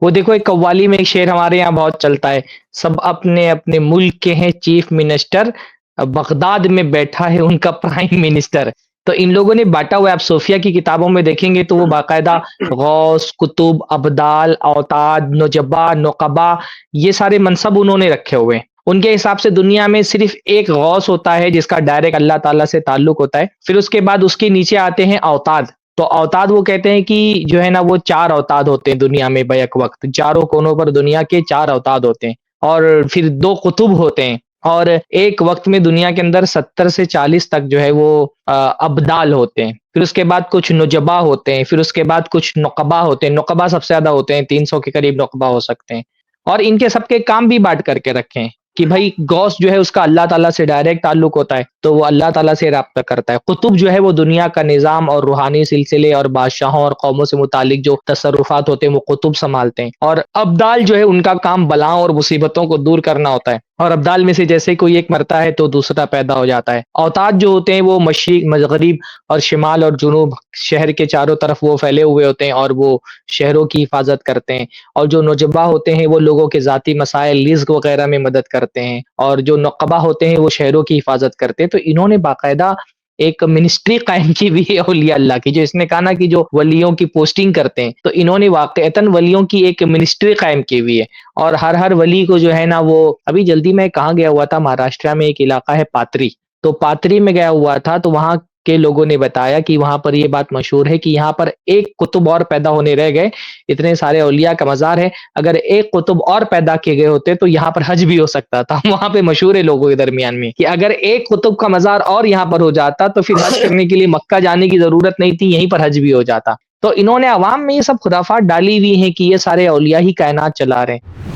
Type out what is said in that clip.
وہ دیکھو ایک قوالی میں ایک شعر ہمارے یہاں بہت چلتا ہے، سب اپنے اپنے ملک کے ہیں چیف منسٹر، بغداد میں بیٹھا ہے ان کا پرائم منسٹر۔ تو ان لوگوں نے بانٹا ہوا ہے، آپ صوفیہ کی کتابوں میں دیکھیں گے تو وہ باقاعدہ غوث، قطب، ابدال، اوتاد، نجبا، نقبا، یہ سارے منصب انہوں نے رکھے ہوئے ہیں۔ ان کے حساب سے دنیا میں صرف ایک غوث ہوتا ہے جس کا ڈائریکٹ اللہ تعالیٰ سے تعلق ہوتا ہے، پھر اس کے بعد اس کے نیچے آتے ہیں اوتاد۔ تو اوتاد وہ کہتے ہیں کہ جو ہے نا وہ چار اوتاد ہوتے ہیں دنیا میں بیک وقت، چاروں کونوں پر دنیا کے چار اوتاد ہوتے ہیں، اور پھر دو قطب ہوتے ہیں، اور ایک وقت میں دنیا کے اندر 70 سے 40 تک جو ہے وہ ابدال ہوتے ہیں، پھر اس کے بعد کچھ نجبا ہوتے ہیں، پھر اس کے بعد کچھ نقبا ہوتے ہیں، نقبا سب سے زیادہ ہوتے ہیں، 300 کے قریب نقبا ہو سکتے ہیں، اور ان کے سب کے کام بھی بانٹ کر کے رکھے ہیں کہ بھائی غوث جو ہے اس کا اللہ تعالیٰ سے ڈائریکٹ تعلق ہوتا ہے تو وہ اللہ تعالیٰ سے رابطہ کرتا ہے، قطب جو ہے وہ دنیا کا نظام اور روحانی سلسلے اور بادشاہوں اور قوموں سے متعلق جو تصرفات ہوتے ہیں وہ قطب سنبھالتے ہیں، اور ابدال جو ہے ان کا کام بلاؤں اور مصیبتوں کو دور کرنا ہوتا ہے، اور ابدال میں سے جیسے کوئی ایک مرتا ہے تو دوسرا پیدا ہو جاتا ہے۔ اوتاد جو ہوتے ہیں وہ مشرق، مغرب اور شمال اور جنوب، شہر کے چاروں طرف وہ پھیلے ہوئے ہوتے ہیں اور وہ شہروں کی حفاظت کرتے ہیں، اور جو نجبا ہوتے ہیں وہ لوگوں کے ذاتی مسائل، رزق وغیرہ میں مدد کرتے ہیں، اور جو نقبہ ہوتے ہیں وہ شہروں کی حفاظت کرتے ہیں۔ تو انہوں نے باقاعدہ ایک منسٹری قائم کی ہوئی ہے اولیاء اللہ کی، جو اس نے کہا نا کہ جو ولیوں کی پوسٹنگ کرتے ہیں، تو انہوں نے واقعتاً ولیوں کی ایک منسٹری قائم کی ہوئی ہے، اور ہر ولی کو جو ہے نا وہ ابھی جلدی میں کہاں گیا ہوا تھا، مہاراشٹر میں ایک علاقہ ہے پاتری، تو پاتری میں گیا ہوا تھا، تو وہاں کے لوگوں نے بتایا کہ وہاں پر یہ بات مشہور ہے کہ یہاں پر ایک قطب اور پیدا ہونے رہ گئے، اتنے سارے اولیاء کا مزار ہے، اگر ایک قطب اور پیدا کیے گئے ہوتے تو یہاں پر حج بھی ہو سکتا تھا۔ وہاں پہ مشہور ہے لوگوں کے درمیان میں کہ اگر ایک قطب کا مزار اور یہاں پر ہو جاتا تو پھر حج کرنے کے لیے مکہ جانے کی ضرورت نہیں تھی، یہیں پر حج بھی ہو جاتا۔ تو انہوں نے عوام میں یہ سب خرافات ڈالی ہوئی ہیں کہ یہ سارے اولیاء ہی کائنات چلا رہے ہیں۔